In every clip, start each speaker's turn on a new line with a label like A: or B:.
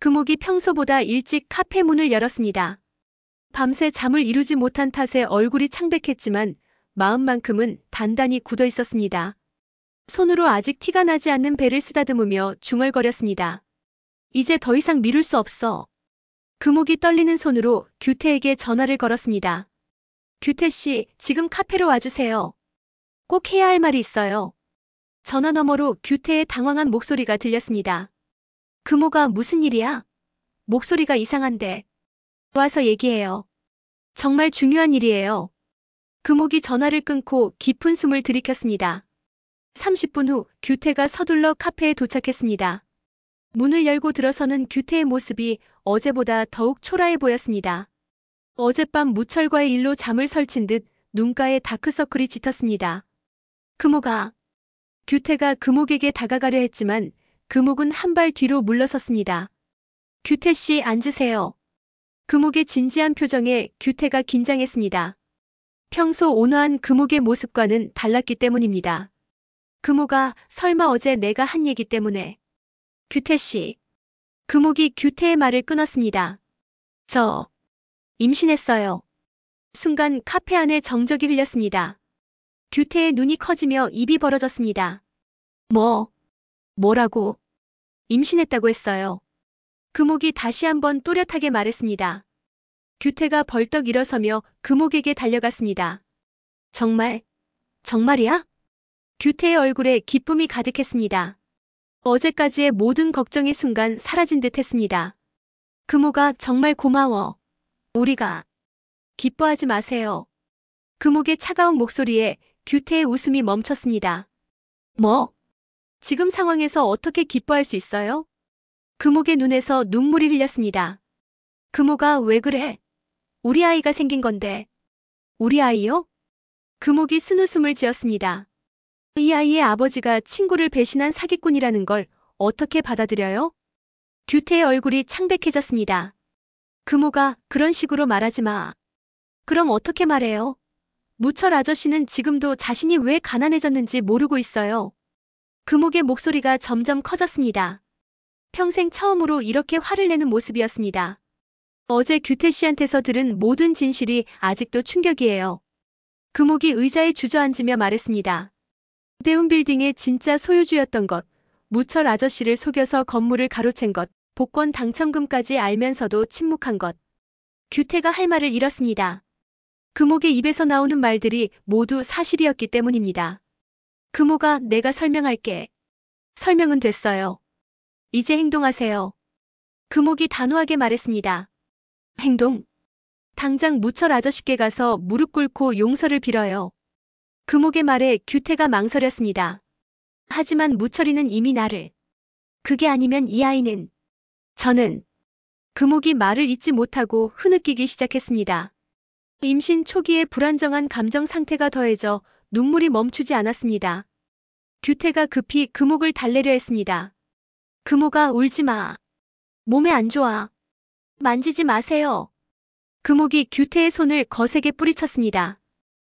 A: 금옥이 평소보다 일찍 카페 문을 열었습니다. 밤새 잠을 이루지 못한 탓에 얼굴이 창백했지만 마음만큼은 단단히 굳어 있었습니다. 손으로 아직 티가 나지 않는 배를 쓰다듬으며 중얼거렸습니다. 이제 더 이상 미룰 수 없어. 금옥이 떨리는 손으로 규태에게 전화를 걸었습니다. 규태 씨, 지금 카페로 와주세요. 꼭 해야 할 말이 있어요. 전화 너머로 규태의 당황한 목소리가 들렸습니다. 금옥아, 무슨 일이야? 목소리가 이상한데. 와서 얘기해요. 정말 중요한 일이에요. 금옥이 전화를 끊고 깊은 숨을 들이켰습니다. 30분 후 규태가 서둘러 카페에 도착했습니다. 문을 열고 들어서는 규태의 모습이 어제보다 더욱 초라해 보였습니다. 어젯밤 무철과의 일로 잠을 설친 듯 눈가에 다크서클이 짙었습니다. 금옥아. 규태가 금옥에게 다가가려 했지만 금옥은 한 발 뒤로 물러섰습니다. 규태 씨, 앉으세요. 금옥의 진지한 표정에 규태가 긴장했습니다. 평소 온화한 금옥의 모습과는 달랐기 때문입니다. 금옥아, 설마 어제 내가 한 얘기 때문에. 규태 씨. 금옥이 규태의 말을 끊었습니다. 저 임신했어요. 순간 카페 안에 정적이 흘렸습니다. 규태의 눈이 커지며 입이 벌어졌습니다. 뭐라고? 임신했다고 했어요. 금옥이 다시 한번 또렷하게 말했습니다. 규태가 벌떡 일어서며 금옥에게 달려갔습니다. 정말이야? 규태의 얼굴에 기쁨이 가득했습니다. 어제까지의 모든 걱정이 순간 사라진 듯 했습니다. 금옥아, 정말 고마워. 우리가. 기뻐하지 마세요. 금옥의 차가운 목소리에 규태의 웃음이 멈췄습니다. 지금 상황에서 어떻게 기뻐할 수 있어요? 금옥의 눈에서 눈물이 흘렸습니다. 금옥아, 왜 그래? 우리 아이가 생긴 건데. 우리 아이요? 금옥이 쓴웃음을 지었습니다. 이 아이의 아버지가 친구를 배신한 사기꾼이라는 걸 어떻게 받아들여요? 규태의 얼굴이 창백해졌습니다. 금옥아, 그런 식으로 말하지 마. 그럼 어떻게 말해요? 무철 아저씨는 지금도 자신이 왜 가난해졌는지 모르고 있어요. 금옥의 목소리가 점점 커졌습니다. 평생 처음으로 이렇게 화를 내는 모습이었습니다. 어제 규태 씨한테서 들은 모든 진실이 아직도 충격이에요. 금옥이 의자에 주저앉으며 말했습니다. 대운 빌딩의 진짜 소유주였던 것, 무철 아저씨를 속여서 건물을 가로챈 것, 복권 당첨금까지 알면서도 침묵한 것. 규태가 할 말을 잃었습니다. 금옥의 입에서 나오는 말들이 모두 사실이었기 때문입니다. 금옥아, 내가 설명할게. 설명은 됐어요. 이제 행동하세요. 금옥이 단호하게 말했습니다. 행동? 당장 무철 아저씨께 가서 무릎 꿇고 용서를 빌어요. 금옥의 말에 규태가 망설였습니다. 하지만 무철이는 이미 나를. 그게 아니면 이 아이는. 저는. 금옥이 말을 잇지 못하고 흐느끼기 시작했습니다. 임신 초기의 불안정한 감정 상태가 더해져 눈물이 멈추지 않았습니다. 규태가 급히 금옥을 달래려 했습니다. 금옥아, 울지 마. 몸에 안 좋아. 만지지 마세요. 금옥이 규태의 손을 거세게 뿌리쳤습니다.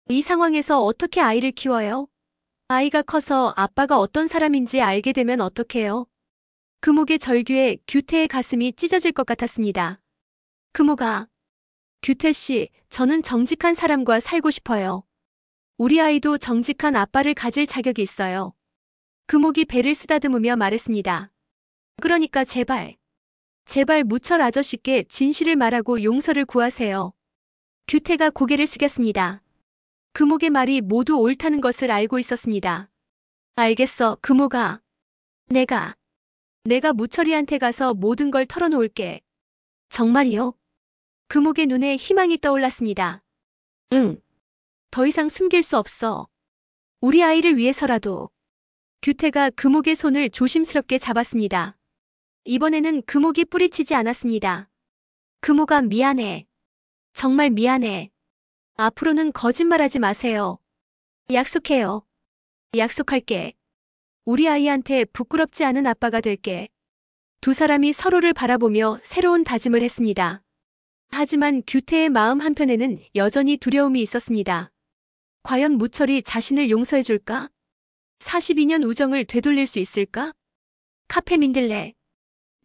A: 이 상황에서 어떻게 아이를 키워요? 아이가 커서 아빠가 어떤 사람인지 알게 되면 어떡해요? 금옥의 절규에 규태의 가슴이 찢어질 것 같았습니다. 금옥아. 규태 씨, 저는 정직한 사람과 살고 싶어요. 우리 아이도 정직한 아빠를 가질 자격이 있어요. 금옥이 배를 쓰다듬으며 말했습니다. 그러니까 제발 무철 아저씨께 진실을 말하고 용서를 구하세요. 규태가 고개를 숙였습니다. 금옥의 말이 모두 옳다는 것을 알고 있었습니다. 알겠어, 금옥아. 내가 무철이한테 가서 모든 걸 털어놓을게. 정말이요? 금옥의 눈에 희망이 떠올랐습니다. 응. 더 이상 숨길 수 없어. 우리 아이를 위해서라도. 규태가 금옥의 손을 조심스럽게 잡았습니다. 이번에는 금옥이 뿌리치지 않았습니다. 금옥아, 미안해. 정말 미안해. 앞으로는 거짓말하지 마세요. 약속해요. 약속할게. 우리 아이한테 부끄럽지 않은 아빠가 될게. 두 사람이 서로를 바라보며 새로운 다짐을 했습니다. 하지만 규태의 마음 한편에는 여전히 두려움이 있었습니다. 과연 무철이 자신을 용서해줄까? 42년 우정을 되돌릴 수 있을까? 카페 민들레.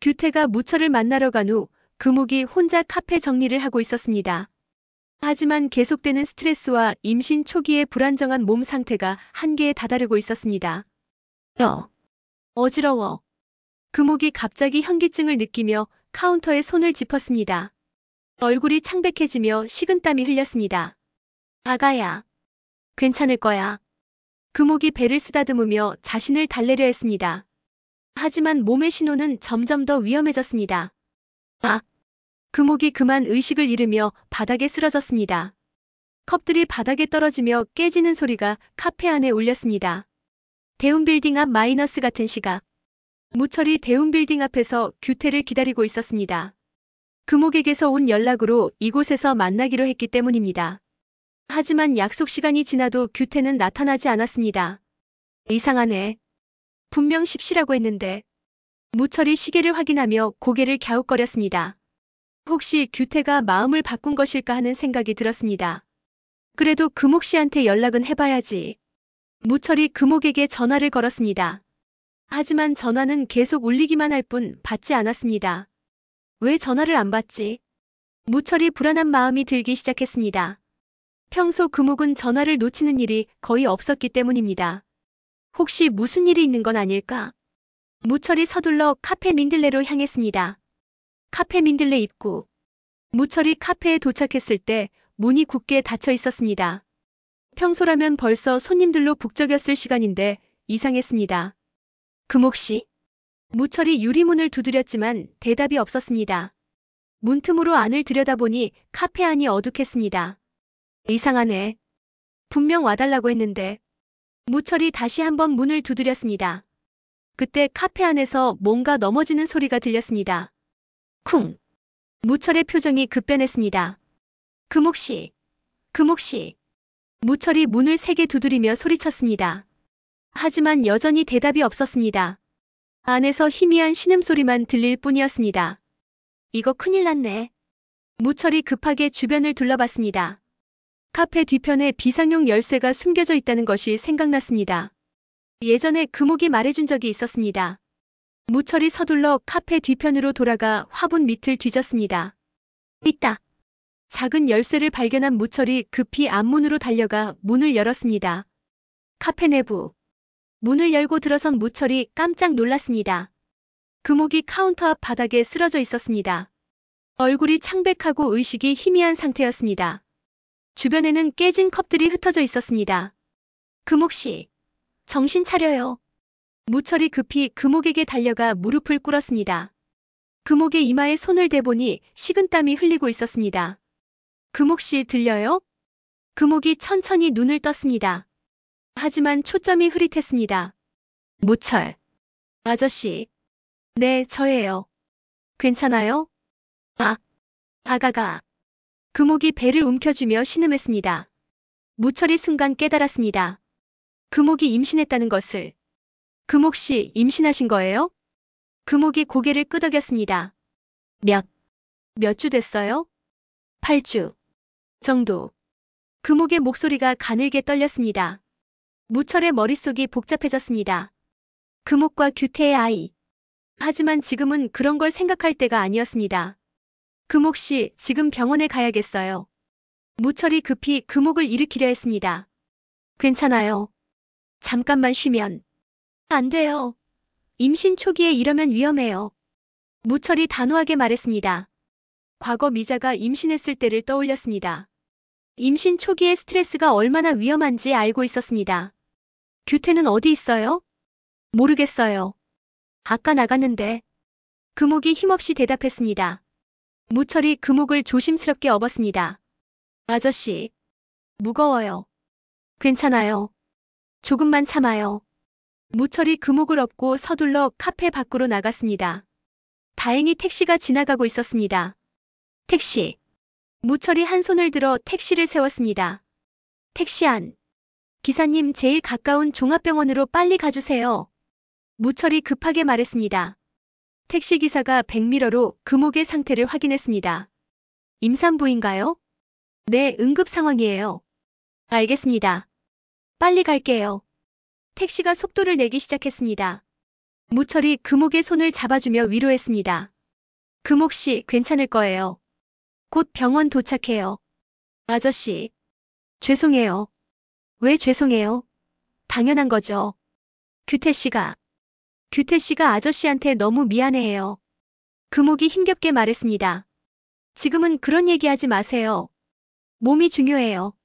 A: 규태가 무철을 만나러 간 후 금옥이 혼자 카페 정리를 하고 있었습니다. 하지만 계속되는 스트레스와 임신 초기의 불안정한 몸 상태가 한계에 다다르고 있었습니다. 어지러워. 금옥이 갑자기 현기증을 느끼며 카운터에 손을 짚었습니다. 얼굴이 창백해지며 식은땀이 흘렸습니다. 아가야. 괜찮을 거야. 금옥이 배를 쓰다듬으며 자신을 달래려 했습니다. 하지만 몸의 신호는 점점 더 위험해졌습니다. 금옥이 그만 의식을 잃으며 바닥에 쓰러졌습니다. 컵들이 바닥에 떨어지며 깨지는 소리가 카페 안에 울렸습니다. 대운빌딩 앞 마이너스 같은 시각. 무철이 대운빌딩 앞에서 규태를 기다리고 있었습니다. 금옥에게서 온 연락으로 이곳에서 만나기로 했기 때문입니다. 하지만 약속 시간이 지나도 규태는 나타나지 않았습니다. 이상하네. 분명 10시라고 했는데. 무철이 시계를 확인하며 고개를 갸웃거렸습니다. 혹시 규태가 마음을 바꾼 것일까 하는 생각이 들었습니다. 그래도 금옥 씨한테 연락은 해봐야지. 무철이 금옥에게 전화를 걸었습니다. 하지만 전화는 계속 울리기만 할 뿐 받지 않았습니다. 왜 전화를 안 받지? 무철이 불안한 마음이 들기 시작했습니다. 평소 금옥은 전화를 놓치는 일이 거의 없었기 때문입니다. 혹시 무슨 일이 있는 건 아닐까? 무철이 서둘러 카페 민들레로 향했습니다. 카페 민들레 입구. 무철이 카페에 도착했을 때 문이 굳게 닫혀 있었습니다. 평소라면 벌써 손님들로 북적였을 시간인데 이상했습니다. 금옥 씨. 무철이 유리문을 두드렸지만 대답이 없었습니다. 문틈으로 안을 들여다보니 카페 안이 어둑했습니다. 이상하네. 분명 와달라고 했는데. 무철이 다시 한번 문을 두드렸습니다. 그때 카페 안에서 뭔가 넘어지는 소리가 들렸습니다. 쿵. 무철의 표정이 급변했습니다. 금옥 씨. 금옥 씨. 무철이 문을 세게 두드리며 소리쳤습니다. 하지만 여전히 대답이 없었습니다. 안에서 희미한 신음소리만 들릴 뿐이었습니다. 이거 큰일 났네. 무철이 급하게 주변을 둘러봤습니다. 카페 뒤편에 비상용 열쇠가 숨겨져 있다는 것이 생각났습니다. 예전에 금옥이 말해준 적이 있었습니다. 무철이 서둘러 카페 뒤편으로 돌아가 화분 밑을 뒤졌습니다. 있다. 작은 열쇠를 발견한 무철이 급히 앞문으로 달려가 문을 열었습니다. 카페 내부. 문을 열고 들어선 무철이 깜짝 놀랐습니다. 금옥이 카운터 앞 바닥에 쓰러져 있었습니다. 얼굴이 창백하고 의식이 희미한 상태였습니다. 주변에는 깨진 컵들이 흩어져 있었습니다. 금옥 씨, 정신 차려요. 무철이 급히 금옥에게 달려가 무릎을 꿇었습니다. 금옥의 이마에 손을 대보니 식은땀이 흘리고 있었습니다. 금옥 씨 들려요? 금옥이 천천히 눈을 떴습니다. 하지만 초점이 흐릿했습니다. 무철. 아저씨. 네, 저예요. 괜찮아요? 아가가. 금옥이 배를 움켜쥐며 신음했습니다. 무철이 순간 깨달았습니다. 금옥이 임신했다는 것을. 금옥 씨 임신하신 거예요? 금옥이 고개를 끄덕였습니다. 몇 주 됐어요? 8주 정도. 금옥의 목소리가 가늘게 떨렸습니다. 무철의 머릿속이 복잡해졌습니다. 금옥과 규태의 아이. 하지만 지금은 그런 걸 생각할 때가 아니었습니다. 금옥 씨, 지금 병원에 가야겠어요. 무철이 급히 금옥을 일으키려 했습니다. 괜찮아요. 잠깐만 쉬면. 안 돼요. 임신 초기에 이러면 위험해요. 무철이 단호하게 말했습니다. 과거 미자가 임신했을 때를 떠올렸습니다. 임신 초기의 스트레스가 얼마나 위험한지 알고 있었습니다. 규태는 어디 있어요? 모르겠어요. 아까 나갔는데. 금옥이 힘없이 대답했습니다. 무철이 금옥을 조심스럽게 업었습니다. 아저씨. 무거워요. 괜찮아요. 조금만 참아요. 무철이 금옥을 업고 서둘러 카페 밖으로 나갔습니다. 다행히 택시가 지나가고 있었습니다. 택시. 무철이 한 손을 들어 택시를 세웠습니다. 택시 안. 기사님, 제일 가까운 종합병원으로 빨리 가주세요. 무철이 급하게 말했습니다. 택시기사가 백미러로 금옥의 상태를 확인했습니다. 임산부인가요? 네, 응급 상황이에요. 알겠습니다. 빨리 갈게요. 택시가 속도를 내기 시작했습니다. 무철이 금옥의 손을 잡아주며 위로했습니다. 금옥 씨, 괜찮을 거예요. 곧 병원 도착해요. 아저씨, 죄송해요. 왜 죄송해요? 당연한 거죠. 규태 씨가 아저씨한테 너무 미안해해요. 금옥이 힘겹게 말했습니다. 지금은 그런 얘기하지 마세요. 몸이 중요해요.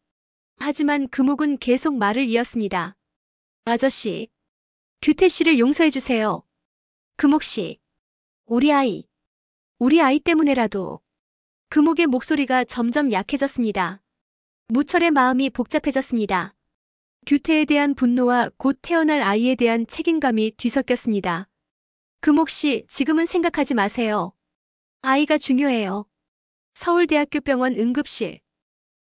A: 하지만 금옥은 계속 말을 이었습니다. 아저씨, 규태 씨를 용서해 주세요. 금옥 씨, 우리 아이 때문에라도. 금옥의 목소리가 점점 약해졌습니다. 무철의 마음이 복잡해졌습니다. 규태에 대한 분노와 곧 태어날 아이에 대한 책임감이 뒤섞였습니다. 금옥 씨, 지금은 생각하지 마세요. 아이가 중요해요. 서울대학교 병원 응급실.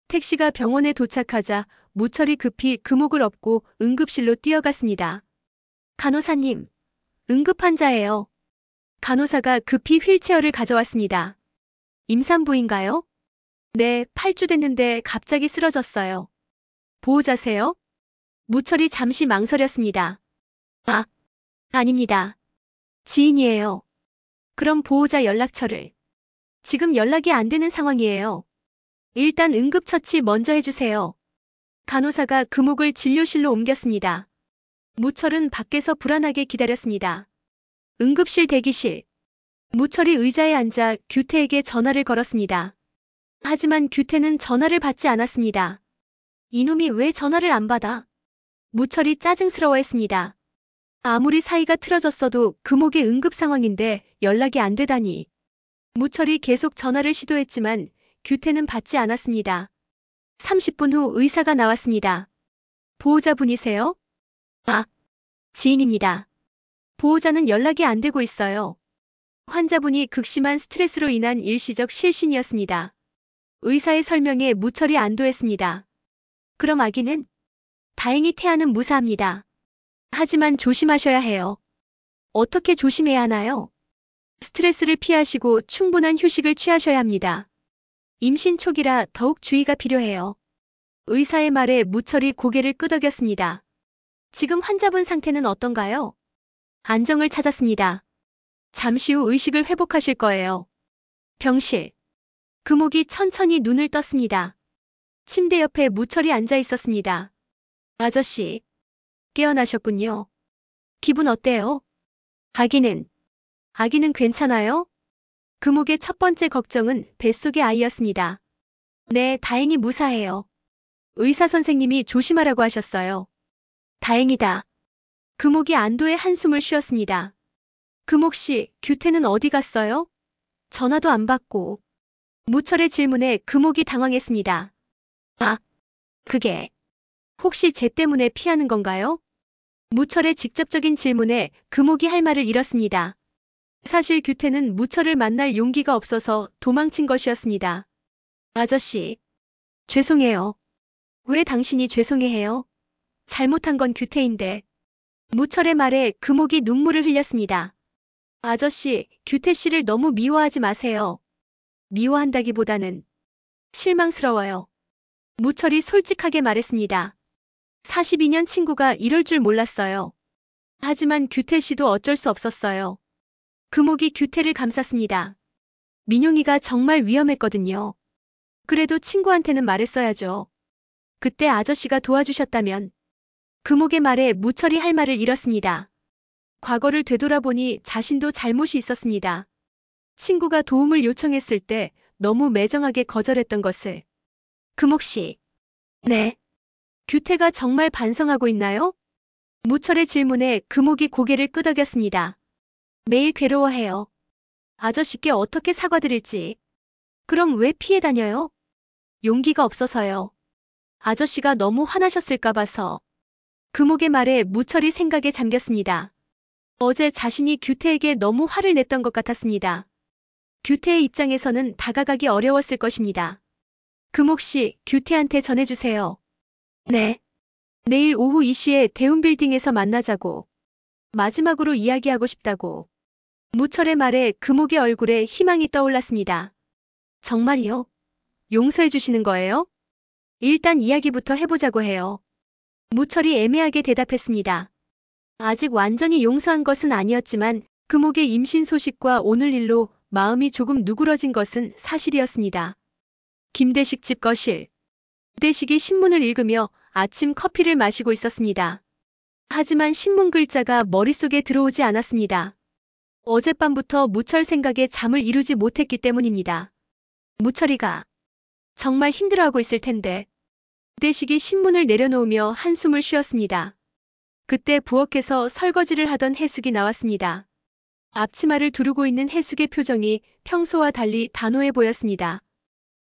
A: 택시가 병원에 도착하자 무철이 급히 금옥을 업고 응급실로 뛰어갔습니다. 간호사님, 응급환자예요. 간호사가 급히 휠체어를 가져왔습니다. 임산부인가요? 네, 8주 됐는데 갑자기 쓰러졌어요. 보호자세요? 무철이 잠시 망설였습니다. 아닙니다. 지인이에요. 그럼 보호자 연락처를. 지금 연락이 안 되는 상황이에요. 일단 응급처치 먼저 해주세요. 간호사가 금옥을 진료실로 옮겼습니다. 무철은 밖에서 불안하게 기다렸습니다. 응급실 대기실. 무철이 의자에 앉아 규태에게 전화를 걸었습니다. 하지만 규태는 전화를 받지 않았습니다. 이놈이 왜 전화를 안 받아? 무철이 짜증스러워했습니다. 아무리 사이가 틀어졌어도 금옥의 응급 상황인데 연락이 안 되다니. 무철이 계속 전화를 시도했지만 규태는 받지 않았습니다. 30분 후 의사가 나왔습니다. 보호자분이세요? 지인입니다. 보호자는 연락이 안 되고 있어요. 환자분이 극심한 스트레스로 인한 일시적 실신이었습니다. 의사의 설명에 무철이 안도했습니다. 그럼 아기는? 다행히 태아는 무사합니다. 하지만 조심하셔야 해요. 어떻게 조심해야 하나요? 스트레스를 피하시고 충분한 휴식을 취하셔야 합니다. 임신 초기라 더욱 주의가 필요해요. 의사의 말에 무철이 고개를 끄덕였습니다. 지금 환자분 상태는 어떤가요? 안정을 찾았습니다. 잠시 후 의식을 회복하실 거예요. 병실. 금옥이 천천히 눈을 떴습니다. 침대 옆에 무철이 앉아 있었습니다. 아저씨, 깨어나셨군요. 기분 어때요? 아기는 괜찮아요? 금옥의 첫 번째 걱정은 뱃속의 아이였습니다. 네, 다행히 무사해요. 의사 선생님이 조심하라고 하셨어요. 다행이다. 금옥이 안도의 한숨을 쉬었습니다. 금옥 씨, 규태는 어디 갔어요? 전화도 안 받고. 무철의 질문에 금옥이 당황했습니다. 그게 혹시 쟤 때문에 피하는 건가요? 무철의 직접적인 질문에 금옥이 할 말을 잃었습니다. 사실 규태는 무철을 만날 용기가 없어서 도망친 것이었습니다. 아저씨, 죄송해요. 왜 당신이 죄송해해요? 잘못한 건 규태인데. 무철의 말에 금옥이 눈물을 흘렸습니다. 아저씨, 규태 씨를 너무 미워하지 마세요. 미워한다기보다는 실망스러워요. 무철이 솔직하게 말했습니다. 42년 친구가 이럴 줄 몰랐어요. 하지만 규태 씨도 어쩔 수 없었어요. 금옥이 규태를 감쌌습니다. 민용이가 정말 위험했거든요. 그래도 친구한테는 말했어야죠. 그때 아저씨가 도와주셨다면. 금옥의 말에 무철이 할 말을 잃었습니다. 과거를 되돌아보니 자신도 잘못이 있었습니다. 친구가 도움을 요청했을 때 너무 매정하게 거절했던 것을. 금옥 씨. 네. 규태가 정말 반성하고 있나요? 무철의 질문에 금옥이 고개를 끄덕였습니다. 매일 괴로워해요. 아저씨께 어떻게 사과드릴지. 그럼 왜 피해 다녀요? 용기가 없어서요. 아저씨가 너무 화나셨을까 봐서. 금옥의 말에 무철이 생각에 잠겼습니다. 어제 자신이 규태에게 너무 화를 냈던 것 같았습니다. 규태의 입장에서는 다가가기 어려웠을 것입니다. 금옥 씨, 규태한테 전해주세요. 네. 내일 오후 2시에 대운빌딩에서 만나자고. 마지막으로 이야기하고 싶다고. 무철의 말에 금옥의 얼굴에 희망이 떠올랐습니다. 정말이요? 용서해 주시는 거예요? 일단 이야기부터 해보자고 해요. 무철이 애매하게 대답했습니다. 아직 완전히 용서한 것은 아니었지만 금옥의 임신 소식과 오늘 일로 마음이 조금 누그러진 것은 사실이었습니다. 김대식 집 거실. 김대식이 신문을 읽으며 아침 커피를 마시고 있었습니다. 하지만 신문 글자가 머릿속에 들어오지 않았습니다. 어젯밤부터 무철 생각에 잠을 이루지 못했기 때문입니다. 무철이가 정말 힘들어하고 있을 텐데. 김대식이 신문을 내려놓으며 한숨을 쉬었습니다. 그때 부엌에서 설거지를 하던 해숙이 나왔습니다. 앞치마를 두르고 있는 해숙의 표정이 평소와 달리 단호해 보였습니다.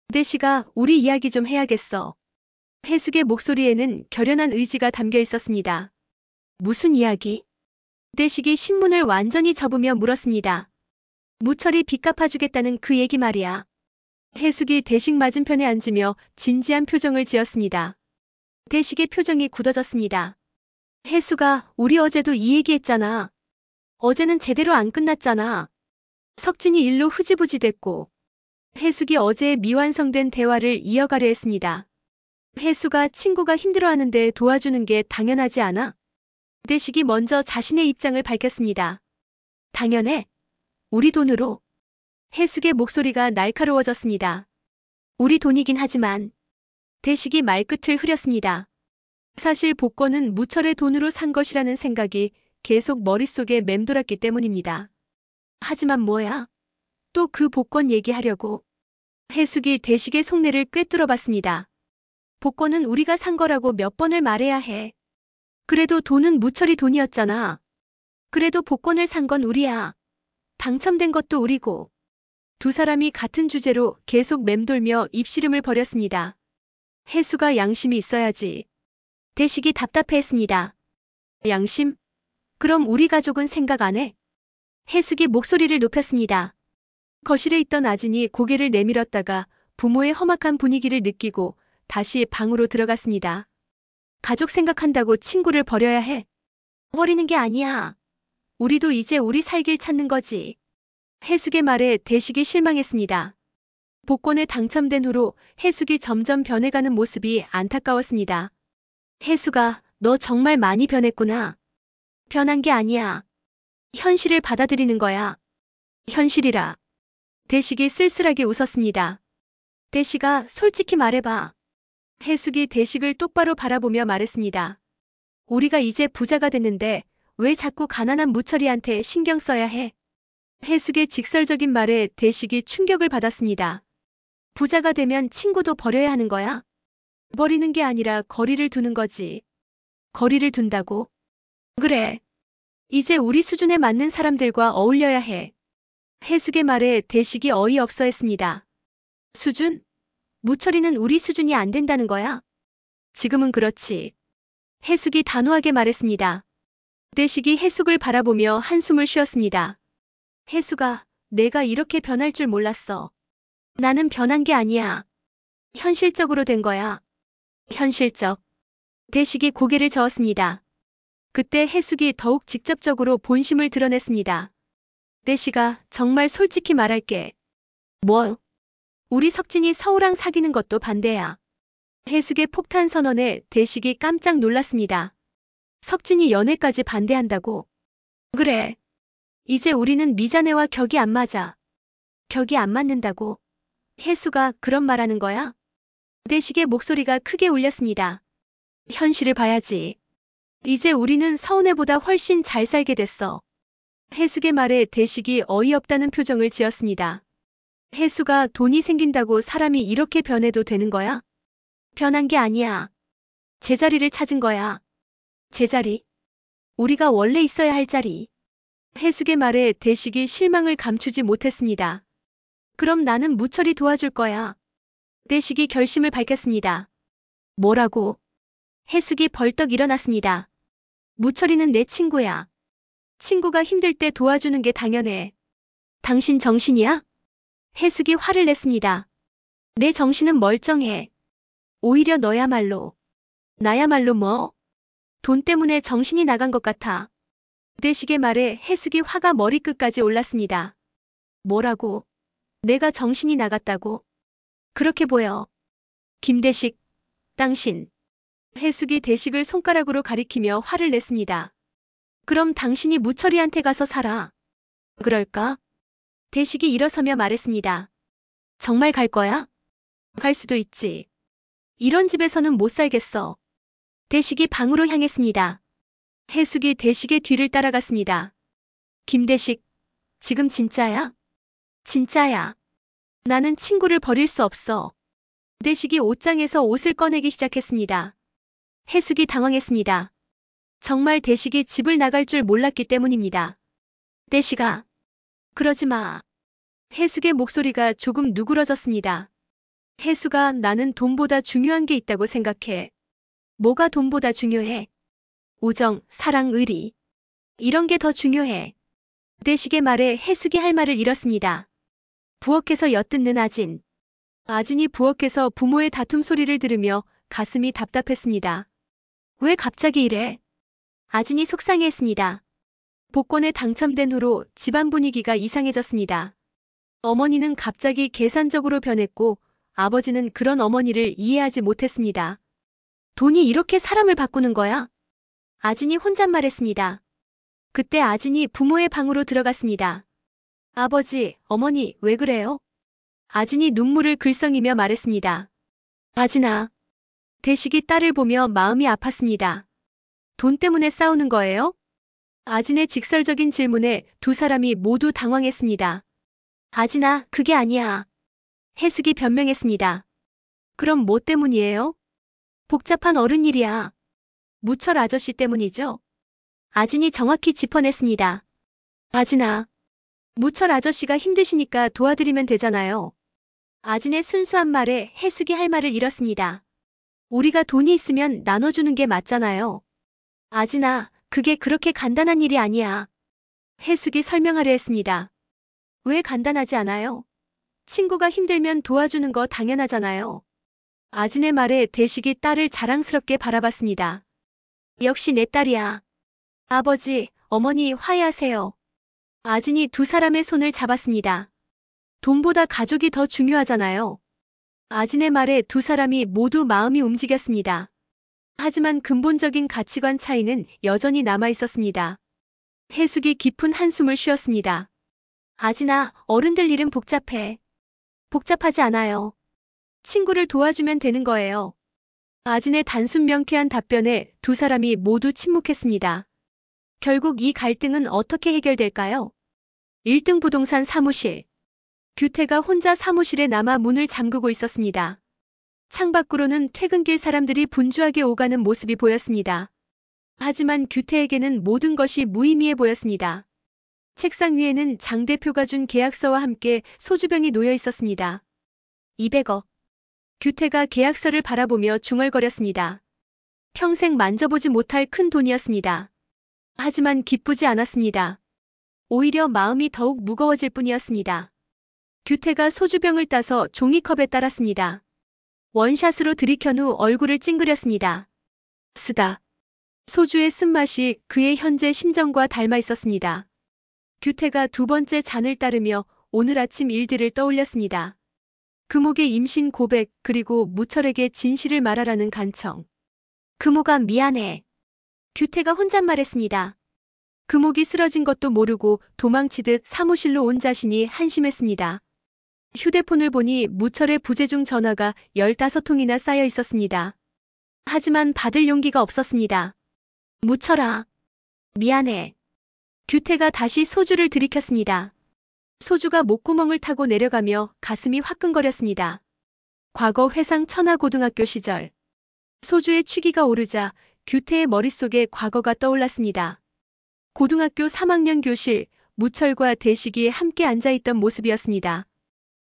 A: 김대식아, 우리 이야기 좀 해야겠어. 해숙의 목소리에는 결연한 의지가 담겨 있었습니다. 무슨 이야기? 김대식이 신문을 완전히 접으며 물었습니다. 무철이 빚 갚아주겠다는 그 얘기 말이야. 해숙이 대식 맞은편에 앉으며 진지한 표정을 지었습니다. 대식의 표정이 굳어졌습니다. 해숙아, 우리 어제도 이 얘기했잖아. 어제는 제대로 안 끝났잖아. 석진이 일로 흐지부지 됐고. 해숙이 어제 미완성된 대화를 이어가려 했습니다. 해숙아, 친구가 힘들어하는데 도와주는 게 당연하지 않아? 대식이 먼저 자신의 입장을 밝혔습니다. 당연해. 우리 돈으로. 해숙의 목소리가 날카로워졌습니다. 우리 돈이긴 하지만. 대식이 말끝을 흐렸습니다. 사실 복권은 무철의 돈으로 산 것이라는 생각이 계속 머릿속에 맴돌았기 때문입니다. 하지만 뭐야? 또 그 복권 얘기하려고. 해숙이 대식의 속내를 꿰뚫어 봤습니다. 복권은 우리가 산 거라고 몇 번을 말해야 해. 그래도 돈은 무철이 돈이었잖아. 그래도 복권을 산 건 우리야. 당첨된 것도 우리고. 두 사람이 같은 주제로 계속 맴돌며 입씨름을 벌였습니다. 해수가 양심이 있어야지. 대식이 답답해했습니다. 양심? 그럼 우리 가족은 생각 안 해? 해숙이 목소리를 높였습니다. 거실에 있던 아진이 고개를 내밀었다가 부모의 험악한 분위기를 느끼고 다시 방으로 들어갔습니다. 가족 생각한다고 친구를 버려야 해? 버리는 게 아니야. 우리도 이제 우리 살 길 찾는 거지. 해숙의 말에 대식이 실망했습니다. 복권에 당첨된 후로 해숙이 점점 변해가는 모습이 안타까웠습니다. 해숙아, 너 정말 많이 변했구나. 변한 게 아니야. 현실을 받아들이는 거야. 현실이라. 대식이 쓸쓸하게 웃었습니다. 대식아, 솔직히 말해봐. 해숙이 대식을 똑바로 바라보며 말했습니다. 우리가 이제 부자가 됐는데 왜 자꾸 가난한 무철이한테 신경 써야 해? 해숙의 직설적인 말에 대식이 충격을 받았습니다. 부자가 되면 친구도 버려야 하는 거야? 버리는 게 아니라 거리를 두는 거지. 거리를 둔다고? 그래. 이제 우리 수준에 맞는 사람들과 어울려야 해. 해숙의 말에 대식이 어이없어 했습니다. 수준? 무철이는 우리 수준이 안 된다는 거야? 지금은 그렇지. 해숙이 단호하게 말했습니다. 대식이 해숙을 바라보며 한숨을 쉬었습니다. 해숙아, 내가 이렇게 변할 줄 몰랐어. 나는 변한 게 아니야. 현실적으로 된 거야. 현실적. 대식이 고개를 저었습니다. 그때 해숙이 더욱 직접적으로 본심을 드러냈습니다. 대식아, 정말 솔직히 말할게. 뭐? 우리 석진이 서우랑 사귀는 것도 반대야. 해숙의 폭탄 선언에 대식이 깜짝 놀랐습니다. 석진이 연애까지 반대한다고? 그래. 이제 우리는 미자네와 격이 안 맞아. 격이 안 맞는다고? 해수가 그런 말하는 거야? 대식의 목소리가 크게 울렸습니다. 현실을 봐야지. 이제 우리는 서운해보다 훨씬 잘 살게 됐어. 해숙의 말에 대식이 어이없다는 표정을 지었습니다. 해수가 돈이 생긴다고 사람이 이렇게 변해도 되는 거야? 변한 게 아니야. 제자리를 찾은 거야. 제자리? 우리가 원래 있어야 할 자리. 해숙의 말에 대식이 실망을 감추지 못했습니다. 그럼 나는 무철이 도와줄 거야. 대식이 결심을 밝혔습니다. 뭐라고? 해숙이 벌떡 일어났습니다. 무철이는 내 친구야. 친구가 힘들 때 도와주는 게 당연해. 당신 정신이야? 해숙이 화를 냈습니다. 내 정신은 멀쩡해. 오히려 너야말로. 나야말로 뭐? 돈 때문에 정신이 나간 것 같아. 대식의 말에 해숙이 화가 머리끝까지 올랐습니다. 뭐라고? 내가 정신이 나갔다고? 그렇게 보여. 김대식, 당신. 해숙이 대식을 손가락으로 가리키며 화를 냈습니다. 그럼 당신이 무철이한테 가서 살아. 그럴까? 대식이 일어서며 말했습니다. 정말 갈 거야? 갈 수도 있지. 이런 집에서는 못 살겠어. 대식이 방으로 향했습니다. 해숙이 대식의 뒤를 따라갔습니다. 김대식, 지금 진짜야? 진짜야. 나는 친구를 버릴 수 없어. 대식이 옷장에서 옷을 꺼내기 시작했습니다. 해숙이 당황했습니다. 정말 대식이 집을 나갈 줄 몰랐기 때문입니다. 대식아, 그러지 마. 해숙의 목소리가 조금 누그러졌습니다. 해숙아, 나는 돈보다 중요한 게 있다고 생각해. 뭐가 돈보다 중요해? 우정, 사랑, 의리. 이런 게 더 중요해. 대식의 말에 해숙이 할 말을 잃었습니다. 부엌에서 엿듣는 아진. 아진이 부엌에서 부모의 다툼 소리를 들으며 가슴이 답답했습니다. 왜 갑자기 이래? 아진이 속상해했습니다. 복권에 당첨된 후로 집안 분위기가 이상해졌습니다. 어머니는 갑자기 계산적으로 변했고 아버지는 그런 어머니를 이해하지 못했습니다. 돈이 이렇게 사람을 바꾸는 거야? 아진이 혼잣말했습니다. 그때 아진이 부모의 방으로 들어갔습니다. 아버지, 어머니, 왜 그래요? 아진이 눈물을 글썽이며 말했습니다. 아진아. 대식이 딸을 보며 마음이 아팠습니다. 돈 때문에 싸우는 거예요? 아진의 직설적인 질문에 두 사람이 모두 당황했습니다. 아진아, 그게 아니야. 해숙이 변명했습니다. 그럼 뭐 때문이에요? 복잡한 어른 일이야. 무철 아저씨 때문이죠? 아진이 정확히 짚어냈습니다. 아진아, 무철 아저씨가 힘드시니까 도와드리면 되잖아요. 아진의 순수한 말에 해숙이 할 말을 잃었습니다. 우리가 돈이 있으면 나눠주는 게 맞잖아요. 아진아, 그게 그렇게 간단한 일이 아니야. 해숙이 설명하려 했습니다. 왜 간단하지 않아요? 친구가 힘들면 도와주는 거 당연하잖아요. 아진의 말에 대식이 딸을 자랑스럽게 바라봤습니다. 역시 내 딸이야. 아버지, 어머니 화해하세요. 아진이 두 사람의 손을 잡았습니다. 돈보다 가족이 더 중요하잖아요. 아진의 말에 두 사람이 모두 마음이 움직였습니다. 하지만 근본적인 가치관 차이는 여전히 남아 있었습니다. 해숙이 깊은 한숨을 쉬었습니다. 아진아, 어른들 일은 복잡해. 복잡하지 않아요. 친구를 도와주면 되는 거예요. 아진의 단순 명쾌한 답변에 두 사람이 모두 침묵했습니다. 결국 이 갈등은 어떻게 해결될까요? 1등 부동산 사무실. 규태가 혼자 사무실에 남아 문을 잠그고 있었습니다. 창밖으로는 퇴근길 사람들이 분주하게 오가는 모습이 보였습니다. 하지만 규태에게는 모든 것이 무의미해 보였습니다. 책상 위에는 장 대표가 준 계약서와 함께 소주병이 놓여 있었습니다. 200억. 규태가 계약서를 바라보며 중얼거렸습니다. 평생 만져보지 못할 큰 돈이었습니다. 하지만 기쁘지 않았습니다. 오히려 마음이 더욱 무거워질 뿐이었습니다. 규태가 소주병을 따서 종이컵에 따랐습니다. 원샷으로 들이켠 후 얼굴을 찡그렸습니다. 쓰다. 소주의 쓴맛이 그의 현재 심정과 닮아 있었습니다. 규태가 두 번째 잔을 따르며 오늘 아침 일들을 떠올렸습니다. 금옥의 임신 고백 그리고 무철에게 진실을 말하라는 간청. 금옥아 미안해. 규태가 혼잣말했습니다. 금옥이 쓰러진 것도 모르고 도망치듯 사무실로 온 자신이 한심했습니다. 휴대폰을 보니 무철의 부재중 전화가 15통이나 쌓여 있었습니다. 하지만 받을 용기가 없었습니다. 무철아. 미안해. 규태가 다시 소주를 들이켰습니다. 소주가 목구멍을 타고 내려가며 가슴이 화끈거렸습니다. 과거 회상 천하고등학교 시절. 소주의 취기가 오르자 규태의 머릿속에 과거가 떠올랐습니다. 고등학교 3학년 교실, 무철과 대식이 함께 앉아있던 모습이었습니다.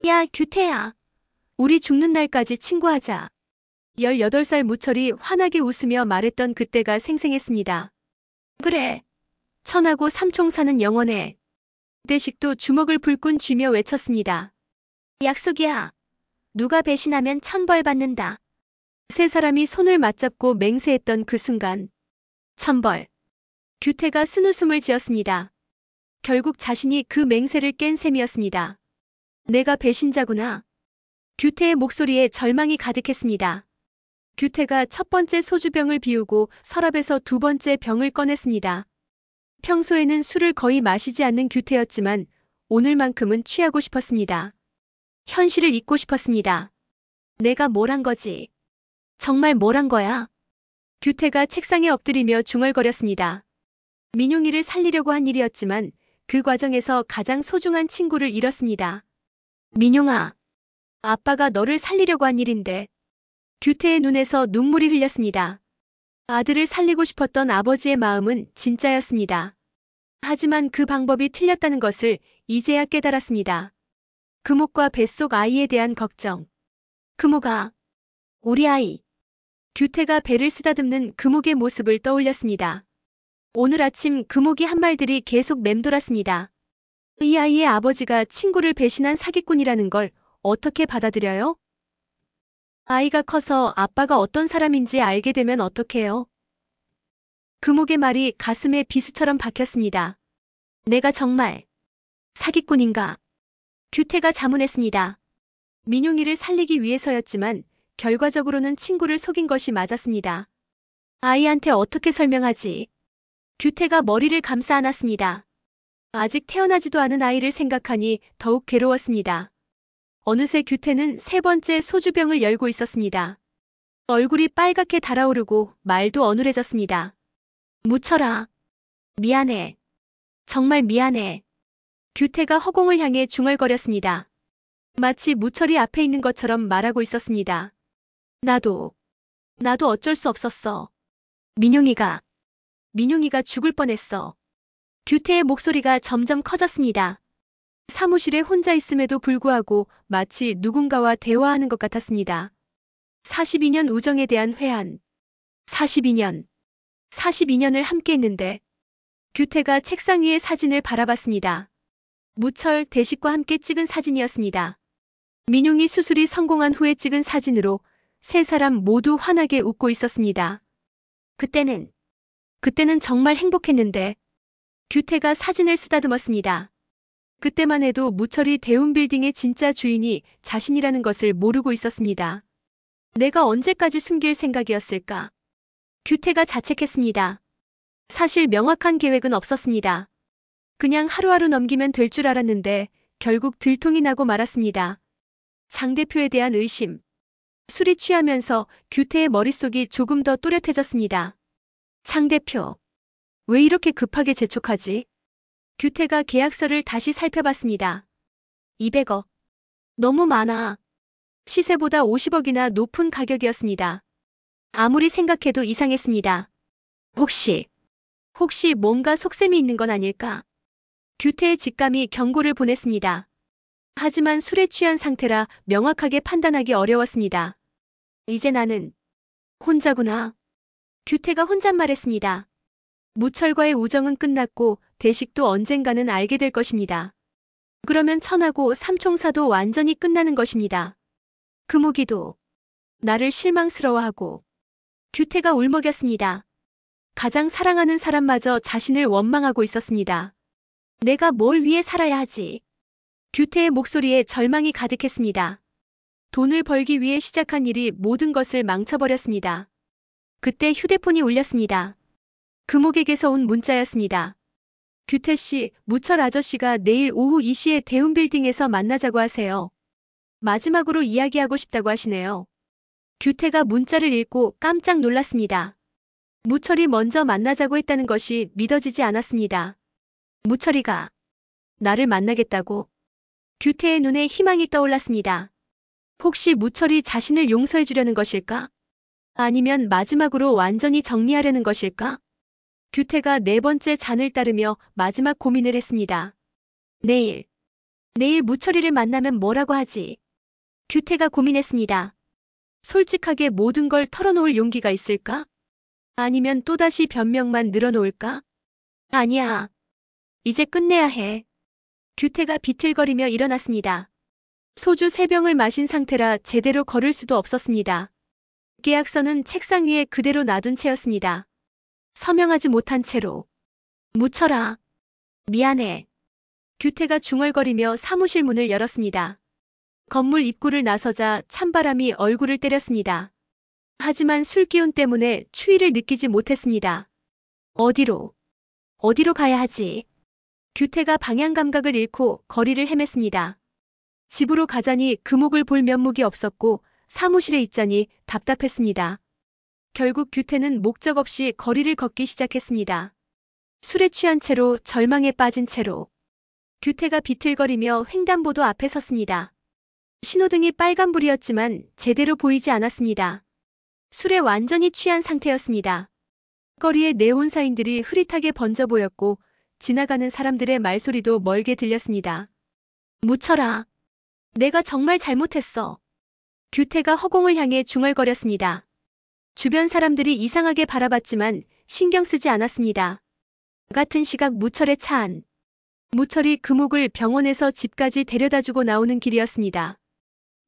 A: 야, 규태야. 우리 죽는 날까지 친구하자. 18살 무철이 환하게 웃으며 말했던 그때가 생생했습니다. 그래. 천하고 삼총사는 영원해. 대식도 주먹을 불끈 쥐며 외쳤습니다. 약속이야. 누가 배신하면 천벌 받는다. 세 사람이 손을 맞잡고 맹세했던 그 순간. 천벌. 규태가 쓴웃음을 지었습니다. 결국 자신이 그 맹세를 깬 셈이었습니다. 내가 배신자구나. 규태의 목소리에 절망이 가득했습니다. 규태가 첫 번째 소주병을 비우고 서랍에서 두 번째 병을 꺼냈습니다. 평소에는 술을 거의 마시지 않는 규태였지만 오늘만큼은 취하고 싶었습니다. 현실을 잊고 싶었습니다. 내가 뭘 한 거지? 정말 뭘 한 거야? 규태가 책상에 엎드리며 중얼거렸습니다. 민용이를 살리려고 한 일이었지만 그 과정에서 가장 소중한 친구를 잃었습니다. 민용아, 아빠가 너를 살리려고 한 일인데. 규태의 눈에서 눈물이 흘렸습니다. 아들을 살리고 싶었던 아버지의 마음은 진짜였습니다. 하지만 그 방법이 틀렸다는 것을 이제야 깨달았습니다. 금옥과 뱃속 아이에 대한 걱정. 금옥아, 우리 아이. 규태가 배를 쓰다듬는 금옥의 모습을 떠올렸습니다. 오늘 아침 금옥이 한 말들이 계속 맴돌았습니다. 이 아이의 아버지가 친구를 배신한 사기꾼이라는 걸 어떻게 받아들여요? 아이가 커서 아빠가 어떤 사람인지 알게 되면 어떡해요? 금옥의 말이 가슴에 비수처럼 박혔습니다. 내가 정말 사기꾼인가? 규태가 자문했습니다. 민용이를 살리기 위해서였지만 결과적으로는 친구를 속인 것이 맞았습니다. 아이한테 어떻게 설명하지? 규태가 머리를 감싸 안았습니다. 아직 태어나지도 않은 아이를 생각하니 더욱 괴로웠습니다. 어느새 규태는 세 번째 소주병을 열고 있었습니다. 얼굴이 빨갛게 달아오르고 말도 어눌해졌습니다. 무철아. 미안해. 정말 미안해. 규태가 허공을 향해 중얼거렸습니다. 마치 무철이 앞에 있는 것처럼 말하고 있었습니다. 나도 어쩔 수 없었어. 민용이가 죽을 뻔했어. 규태의 목소리가 점점 커졌습니다. 사무실에 혼자 있음에도 불구하고 마치 누군가와 대화하는 것 같았습니다. 42년 우정에 대한 회한. 42년을 함께 했는데. 규태가 책상 위의 사진을 바라봤습니다. 무철, 대식과 함께 찍은 사진이었습니다. 민용이 수술이 성공한 후에 찍은 사진으로 세 사람 모두 환하게 웃고 있었습니다. 그때는 정말 행복했는데. 규태가 사진을 쓰다듬었습니다. 그때만 해도 무철이 대운빌딩의 진짜 주인이 자신이라는 것을 모르고 있었습니다. 내가 언제까지 숨길 생각이었을까? 규태가 자책했습니다. 사실 명확한 계획은 없었습니다. 그냥 하루하루 넘기면 될 줄 알았는데 결국 들통이 나고 말았습니다. 장 대표에 대한 의심. 술이 취하면서 규태의 머릿속이 조금 더 또렷해졌습니다. 장 대표. 왜 이렇게 급하게 재촉하지? 규태가 계약서를 다시 살펴봤습니다. 200억. 너무 많아. 시세보다 50억이나 높은 가격이었습니다. 아무리 생각해도 이상했습니다. 혹시 뭔가 속셈이 있는 건 아닐까? 규태의 직감이 경고를 보냈습니다. 하지만 술에 취한 상태라 명확하게 판단하기 어려웠습니다. 이제 나는 혼자구나. 규태가 혼잣말했습니다. 무철과의 우정은 끝났고 대식도 언젠가는 알게 될 것입니다. 그러면 천하고 삼총사도 완전히 끝나는 것입니다. 금옥이도 나를 실망스러워하고. 규태가 울먹였습니다. 가장 사랑하는 사람마저 자신을 원망하고 있었습니다. 내가 뭘 위해 살아야 하지? 규태의 목소리에 절망이 가득했습니다. 돈을 벌기 위해 시작한 일이 모든 것을 망쳐버렸습니다. 그때 휴대폰이 울렸습니다. 금옥에게서 온 문자였습니다. 규태 씨, 무철 아저씨가 내일 오후 2시에 대운빌딩에서 만나자고 하세요. 마지막으로 이야기하고 싶다고 하시네요. 규태가 문자를 읽고 깜짝 놀랐습니다. 무철이 먼저 만나자고 했다는 것이 믿어지지 않았습니다. 무철이가 나를 만나겠다고? 규태의 눈에 희망이 떠올랐습니다. 혹시 무철이 자신을 용서해 주려는 것일까? 아니면 마지막으로 완전히 정리하려는 것일까? 규태가 네 번째 잔을 따르며 마지막 고민을 했습니다. 내일 무철이를 만나면 뭐라고 하지? 규태가 고민했습니다. 솔직하게 모든 걸 털어놓을 용기가 있을까? 아니면 또다시 변명만 늘어놓을까? 아니야. 이제 끝내야 해. 규태가 비틀거리며 일어났습니다. 소주 3병을 마신 상태라 제대로 걸을 수도 없었습니다. 계약서는 책상 위에 그대로 놔둔 채였습니다. 서명하지 못한 채로. 무철아. 미안해. 규태가 중얼거리며 사무실 문을 열었습니다. 건물 입구를 나서자 찬바람이 얼굴을 때렸습니다. 하지만 술기운 때문에 추위를 느끼지 못했습니다. 어디로 가야 하지? 규태가 방향 감각을 잃고 거리를 헤맸습니다. 집으로 가자니 금옥을 볼 면목이 없었고 사무실에 있자니 답답했습니다. 결국 규태는 목적 없이 거리를 걷기 시작했습니다. 술에 취한 채로 절망에 빠진 채로 규태가 비틀거리며 횡단보도 앞에 섰습니다. 신호등이 빨간불이었지만 제대로 보이지 않았습니다. 술에 완전히 취한 상태였습니다. 거리에 네온사인들이 흐릿하게 번져 보였고 지나가는 사람들의 말소리도 멀게 들렸습니다. 묻혀라. 내가 정말 잘못했어. 규태가 허공을 향해 중얼거렸습니다. 주변 사람들이 이상하게 바라봤지만 신경 쓰지 않았습니다. 같은 시각 무철의 차 안. 무철이 금옥을 병원에서 집까지 데려다주고 나오는 길이었습니다.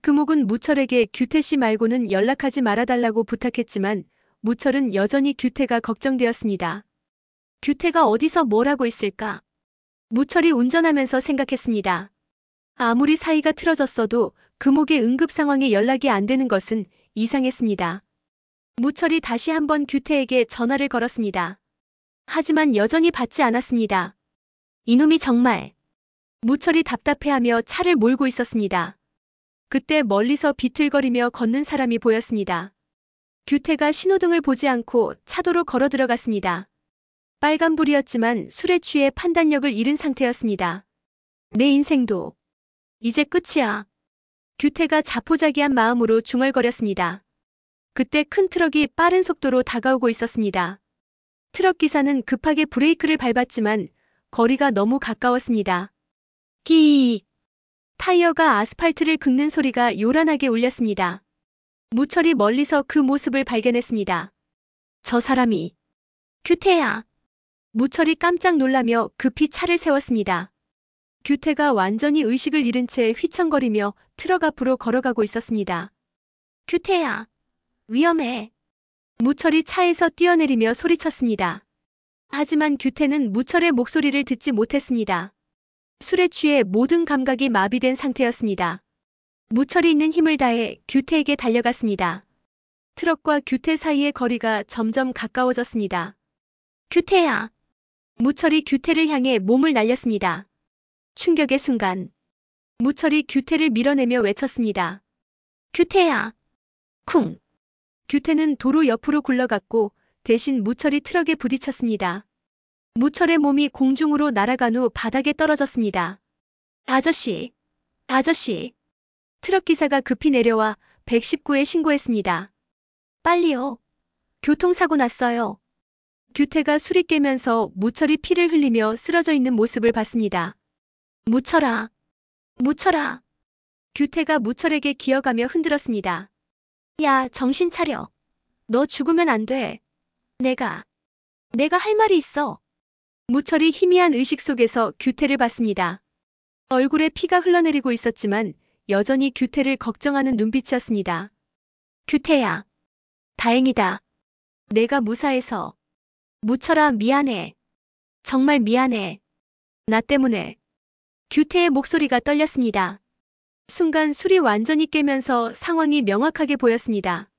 A: 금옥은 무철에게 규태 씨 말고는 연락하지 말아달라고 부탁했지만 무철은 여전히 규태가 걱정되었습니다. 규태가 어디서 뭘 하고 있을까? 무철이 운전하면서 생각했습니다. 아무리 사이가 틀어졌어도 금옥의 응급 상황에 연락이 안 되는 것은 이상했습니다. 무철이 다시 한번 규태에게 전화를 걸었습니다. 하지만 여전히 받지 않았습니다. 이놈이 정말. 무철이 답답해하며 차를 몰고 있었습니다. 그때 멀리서 비틀거리며 걷는 사람이 보였습니다. 규태가 신호등을 보지 않고 차도로 걸어 들어갔습니다. 빨간불이었지만 술에 취해 판단력을 잃은 상태였습니다. 내 인생도 이제 끝이야. 규태가 자포자기한 마음으로 중얼거렸습니다. 그때 큰 트럭이 빠른 속도로 다가오고 있었습니다. 트럭 기사는 급하게 브레이크를 밟았지만 거리가 너무 가까웠습니다. 끼익! 타이어가 아스팔트를 긁는 소리가 요란하게 울렸습니다. 무철이 멀리서 그 모습을 발견했습니다. 저 사람이 규태야. 무철이 깜짝 놀라며 급히 차를 세웠습니다. 규태가 완전히 의식을 잃은 채 휘청거리며 트럭 앞으로 걸어가고 있었습니다. 규태야. 위험해. 무철이 차에서 뛰어내리며 소리쳤습니다. 하지만 규태는 무철의 목소리를 듣지 못했습니다. 술에 취해 모든 감각이 마비된 상태였습니다. 무철이 있는 힘을 다해 규태에게 달려갔습니다. 트럭과 규태 사이의 거리가 점점 가까워졌습니다. 규태야. 무철이 규태를 향해 몸을 날렸습니다. 충격의 순간 무철이 규태를 밀어내며 외쳤습니다. 규태야. 쿵. 규태는 도로 옆으로 굴러갔고 대신 무철이 트럭에 부딪혔습니다. 무철의 몸이 공중으로 날아간 후 바닥에 떨어졌습니다. 아저씨. 아저씨. 트럭 기사가 급히 내려와 119에 신고했습니다. 빨리요. 교통사고 났어요. 규태가 술이 깨면서 무철이 피를 흘리며 쓰러져 있는 모습을 봤습니다. 무철아. 무철아. 규태가 무철에게 기어가며 흔들었습니다. 야, 정신 차려. 너 죽으면 안 돼. 내가 할 말이 있어. 무철이 희미한 의식 속에서 규태를 봤습니다. 얼굴에 피가 흘러내리고 있었지만 여전히 규태를 걱정하는 눈빛이었습니다. 규태야. 다행이다. 내가 무사해서. 무철아, 미안해. 정말 미안해. 나 때문에. 규태의 목소리가 떨렸습니다. 순간 술이 완전히 깨면서 상황이 명확하게 보였습니다.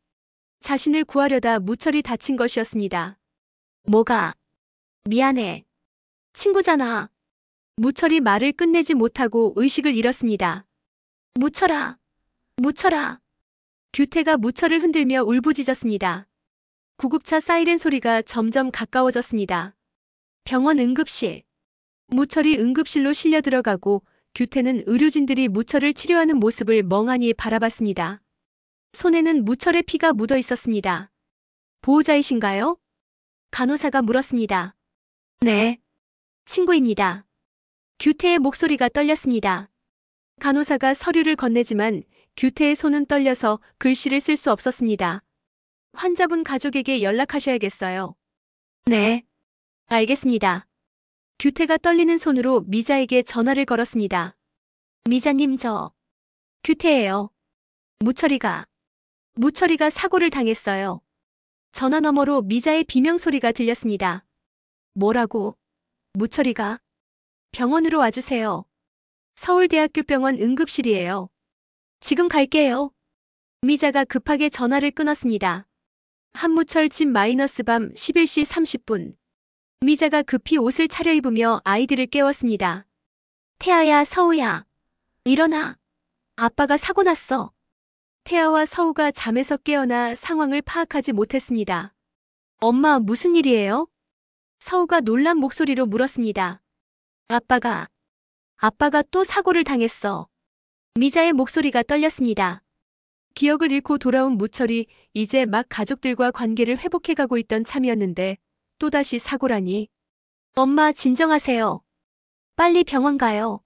A: 자신을 구하려다 무철이 다친 것이었습니다. 뭐가? 미안해. 친구잖아. 무철이 말을 끝내지 못하고 의식을 잃었습니다. 무철아. 무철아. 규태가 무철을 흔들며 울부짖었습니다. 구급차 사이렌 소리가 점점 가까워졌습니다. 병원 응급실. 무철이 응급실로 실려 들어가고 규태는 의료진들이 무철을 치료하는 모습을 멍하니 바라봤습니다. 손에는 무철의 피가 묻어 있었습니다. 보호자이신가요? 간호사가 물었습니다. 네. 친구입니다. 규태의 목소리가 떨렸습니다. 간호사가 서류를 건네지만 규태의 손은 떨려서 글씨를 쓸 수 없었습니다. 환자분 가족에게 연락하셔야겠어요. 네. 알겠습니다. 규태가 떨리는 손으로 미자에게 전화를 걸었습니다. 미자님, 저 규태예요. 무철이가 사고를 당했어요. 전화 너머로 미자의 비명소리가 들렸습니다. 뭐라고? 무철이가? 병원으로 와주세요. 서울대학교 병원 응급실이에요. 지금 갈게요. 미자가 급하게 전화를 끊었습니다. 한무철 집 -밤 11시 30분. 미자가 급히 옷을 차려입으며 아이들을 깨웠습니다. 태아야, 서우야. 일어나. 아빠가 사고 났어. 태아와 서우가 잠에서 깨어나 상황을 파악하지 못했습니다. 엄마, 무슨 일이에요? 서우가 놀란 목소리로 물었습니다. 아빠가 또 사고를 당했어. 미자의 목소리가 떨렸습니다. 기억을 잃고 돌아온 무철이 이제 막 가족들과 관계를 회복해가고 있던 참이었는데 또다시 사고라니. 엄마, 진정하세요. 빨리 병원 가요.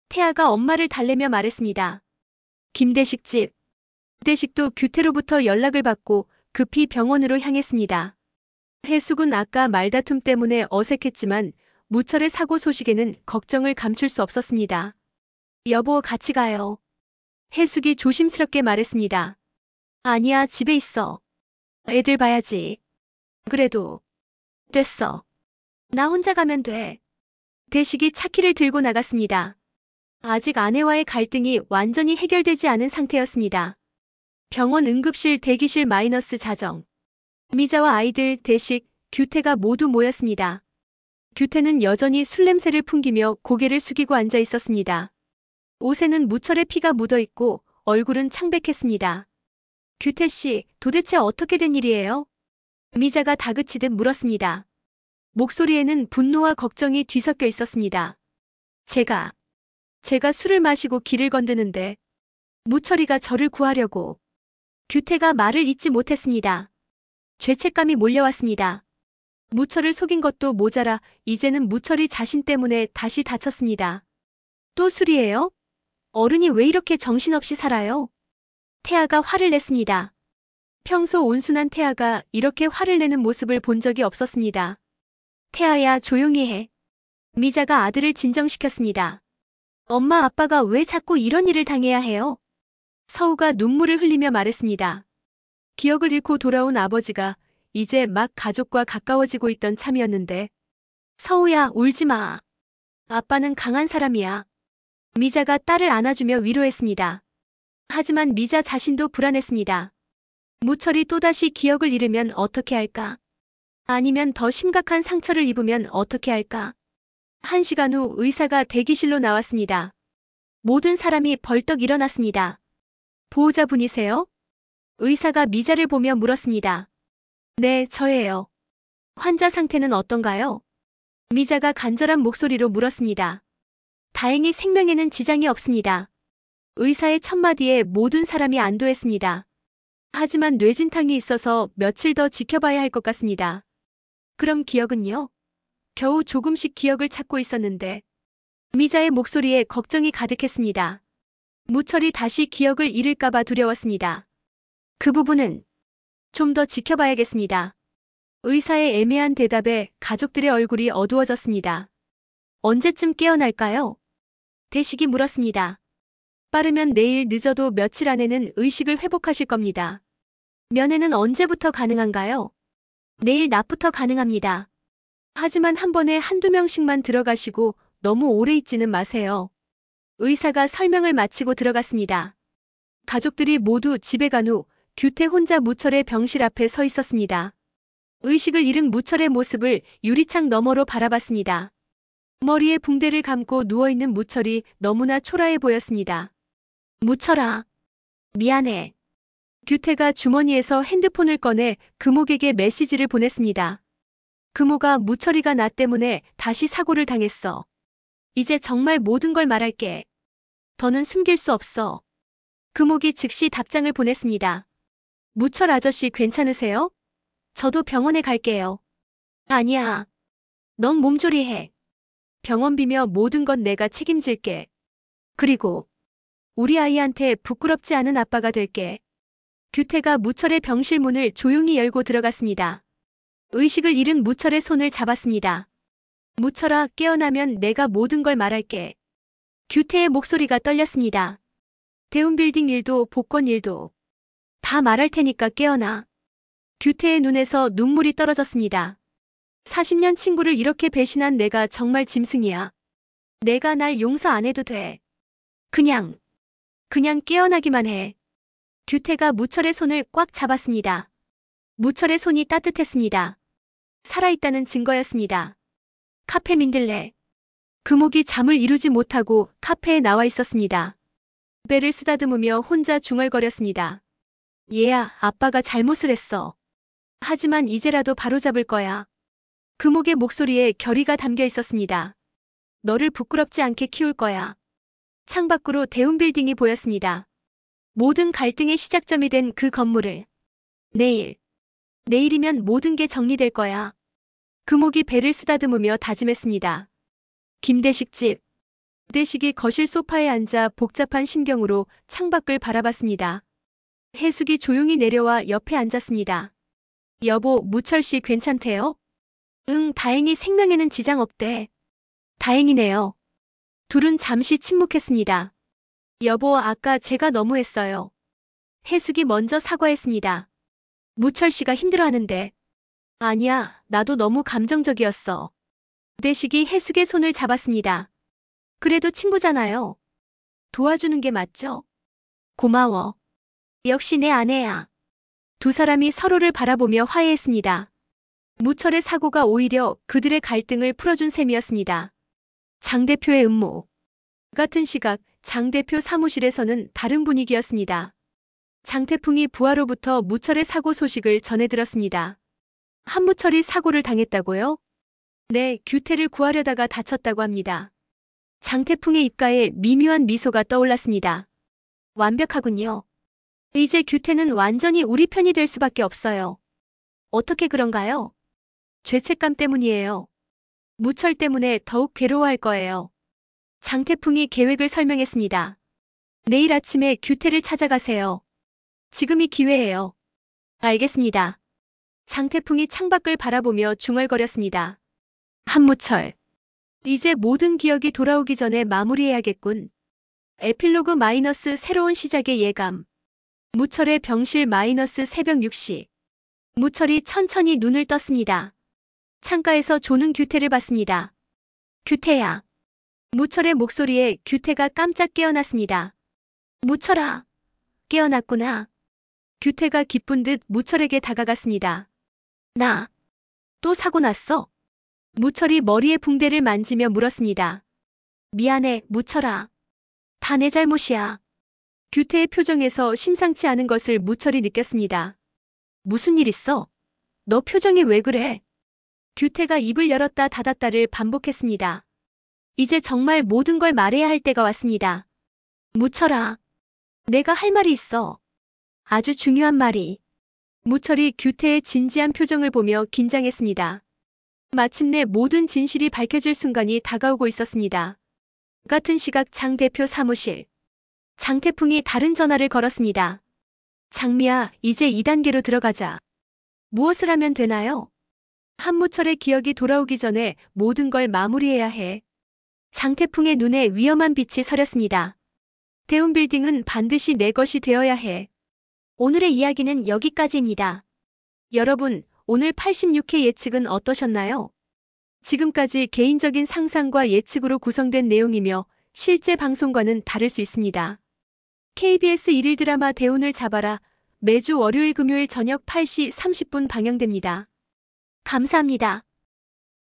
A: 태아가 엄마를 달래며 말했습니다. 김대식 집. 김대식도 규태로부터 연락을 받고 급히 병원으로 향했습니다. 해숙은 아까 말다툼 때문에 어색했지만 무철의 사고 소식에는 걱정을 감출 수 없었습니다. 여보, 같이 가요. 해숙이 조심스럽게 말했습니다. 아니야, 집에 있어. 애들 봐야지. 그래도. 됐어. 나 혼자 가면 돼. 대식이 차키를 들고 나갔습니다. 아직 아내와의 갈등이 완전히 해결되지 않은 상태였습니다. 병원 응급실 대기실 마이너스 자정. 미자와 아이들, 대식, 규태가 모두 모였습니다. 규태는 여전히 술 냄새를 풍기며 고개를 숙이고 앉아 있었습니다. 옷에는 무철의 피가 묻어 있고 얼굴은 창백했습니다. 규태 씨, 도대체 어떻게 된 일이에요? 미자가 다그치듯 물었습니다. 목소리에는 분노와 걱정이 뒤섞여 있었습니다. 제가 술을 마시고 길을 건드는데 무철이가 저를 구하려고. 규태가 말을 잇지 못했습니다. 죄책감이 몰려왔습니다. 무철을 속인 것도 모자라 이제는 무철이 자신 때문에 다시 다쳤습니다. 또 술이에요? 어른이 왜 이렇게 정신없이 살아요? 태아가 화를 냈습니다. 평소 온순한 태아가 이렇게 화를 내는 모습을 본 적이 없었습니다. 태아야, 조용히 해. 미자가 아들을 진정시켰습니다. 엄마, 아빠가 왜 자꾸 이런 일을 당해야 해요? 서우가 눈물을 흘리며 말했습니다. 기억을 잃고 돌아온 아버지가 이제 막 가족과 가까워지고 있던 참이었는데. 서우야, 울지 마. 아빠는 강한 사람이야. 미자가 딸을 안아주며 위로했습니다. 하지만 미자 자신도 불안했습니다. 무철이 또다시 기억을 잃으면 어떻게 할까? 아니면 더 심각한 상처를 입으면 어떻게 할까? 1시간 후 의사가 대기실로 나왔습니다. 모든 사람이 벌떡 일어났습니다. 보호자분이세요? 의사가 미자를 보며 물었습니다. 네, 저예요. 환자 상태는 어떤가요? 미자가 간절한 목소리로 물었습니다. 다행히 생명에는 지장이 없습니다. 의사의 첫마디에 모든 사람이 안도했습니다. 하지만 뇌진탕이 있어서 며칠 더 지켜봐야 할 것 같습니다. 그럼 기억은요? 겨우 조금씩 기억을 찾고 있었는데. 미자의 목소리에 걱정이 가득했습니다. 무철이 다시 기억을 잃을까봐 두려웠습니다. 그 부분은 좀 더 지켜봐야겠습니다. 의사의 애매한 대답에 가족들의 얼굴이 어두워졌습니다. 언제쯤 깨어날까요? 대식이 물었습니다. 빠르면 내일, 늦어도 며칠 안에는 의식을 회복하실 겁니다. 면회는 언제부터 가능한가요? 내일 낮부터 가능합니다. 하지만 한 번에 한두 명씩만 들어가시고 너무 오래 있지는 마세요. 의사가 설명을 마치고 들어갔습니다. 가족들이 모두 집에 간 후 규태 혼자 무철의 병실 앞에 서 있었습니다. 의식을 잃은 무철의 모습을 유리창 너머로 바라봤습니다. 머리에 붕대를 감고 누워있는 무철이 너무나 초라해 보였습니다. 무철아, 미안해. 규태가 주머니에서 핸드폰을 꺼내 금옥에게 메시지를 보냈습니다. 금옥아, 무철이가 나 때문에 다시 사고를 당했어. 이제 정말 모든 걸 말할게. 더는 숨길 수 없어. 금옥이 즉시 답장을 보냈습니다. 무철 아저씨 괜찮으세요? 저도 병원에 갈게요. 아니야. 넌 몸조리해. 병원비며 모든 건 내가 책임질게. 그리고 우리 아이한테 부끄럽지 않은 아빠가 될게. 규태가 무철의 병실 문을 조용히 열고 들어갔습니다. 의식을 잃은 무철의 손을 잡았습니다. 무철아, 깨어나면 내가 모든 걸 말할게. 규태의 목소리가 떨렸습니다. 대운빌딩 일도 복권 일도 다 말할 테니까 깨어나. 규태의 눈에서 눈물이 떨어졌습니다. 40년 친구를 이렇게 배신한 내가 정말 짐승이야. 내가 날 용서 안 해도 돼. 그냥 깨어나기만 해. 규태가 무철의 손을 꽉 잡았습니다. 무철의 손이 따뜻했습니다. 살아있다는 증거였습니다. 카페 민들레. 금옥이 잠을 이루지 못하고 카페에 나와 있었습니다. 배를 쓰다듬으며 혼자 중얼거렸습니다. 얘야, 아빠가 잘못을 했어. 하지만 이제라도 바로잡을 거야. 금옥의 목소리에 결의가 담겨 있었습니다. 너를 부끄럽지 않게 키울 거야. 창밖으로 대운 빌딩이 보였습니다. 모든 갈등의 시작점이 된 그 건물을. 내일이면 모든 게 정리될 거야. 금옥이 배를 쓰다듬으며 다짐했습니다. 김대식 집. 대식이 거실 소파에 앉아 복잡한 심경으로 창밖을 바라봤습니다. 해숙이 조용히 내려와 옆에 앉았습니다. 여보, 무철 씨 괜찮대요? 응, 다행히 생명에는 지장 없대. 다행이네요. 둘은 잠시 침묵했습니다. 여보, 아까 제가 너무했어요. 해숙이 먼저 사과했습니다. 무철 씨가 힘들어하는데. 아니야, 나도 너무 감정적이었어. 대식이 해숙의 손을 잡았습니다. 그래도 친구잖아요. 도와주는 게 맞죠? 고마워. 역시 내 아내야. 두 사람이 서로를 바라보며 화해했습니다. 무철의 사고가 오히려 그들의 갈등을 풀어준 셈이었습니다. 장 대표의 음모. 같은 시각 장 대표 사무실에서는 다른 분위기였습니다. 장태풍이 부하로부터 무철의 사고 소식을 전해 들었습니다. 한무철이 사고를 당했다고요? 네, 규태를 구하려다가 다쳤다고 합니다. 장태풍의 입가에 미묘한 미소가 떠올랐습니다. 완벽하군요. 이제 규태는 완전히 우리 편이 될 수밖에 없어요. 어떻게 그런가요? 죄책감 때문이에요. 무철 때문에 더욱 괴로워할 거예요. 장태풍이 계획을 설명했습니다. 내일 아침에 규태를 찾아가세요. 지금이 기회예요. 알겠습니다. 장태풍이 창밖을 바라보며 중얼거렸습니다. 한무철. 이제 모든 기억이 돌아오기 전에 마무리해야겠군. 에필로그 마이너스 새로운 시작의 예감. 무철의 병실 마이너스 새벽 6시. 무철이 천천히 눈을 떴습니다. 창가에서 조는 규태를 봤습니다. 규태야. 무철의 목소리에 규태가 깜짝 깨어났습니다. 무철아. 깨어났구나. 규태가 기쁜 듯 무철에게 다가갔습니다. 나. 또 사고 났어? 무철이 머리에 붕대를 만지며 물었습니다. 미안해, 무철아. 다 내 잘못이야. 규태의 표정에서 심상치 않은 것을 무철이 느꼈습니다. 무슨 일 있어? 너 표정이 왜 그래? 규태가 입을 열었다 닫았다를 반복했습니다. 이제 정말 모든 걸 말해야 할 때가 왔습니다. 무철아. 내가 할 말이 있어. 아주 중요한 말이. 무철이 규태의 진지한 표정을 보며 긴장했습니다. 마침내 모든 진실이 밝혀질 순간이 다가오고 있었습니다. 같은 시각 장 대표 사무실. 장태풍이 다른 전화를 걸었습니다. 장미야, 이제 2단계로 들어가자. 무엇을 하면 되나요? 한무철의 기억이 돌아오기 전에 모든 걸 마무리해야 해. 장태풍의 눈에 위험한 빛이 서렸습니다. 대운 빌딩은 반드시 내 것이 되어야 해. 오늘의 이야기는 여기까지입니다. 여러분, 오늘 86회 예측은 어떠셨나요? 지금까지 개인적인 상상과 예측으로 구성된 내용이며 실제 방송과는 다를 수 있습니다. KBS 1일 드라마 대운을 잡아라 매주 월요일 금요일 저녁 8시 30분 방영됩니다. 감사합니다.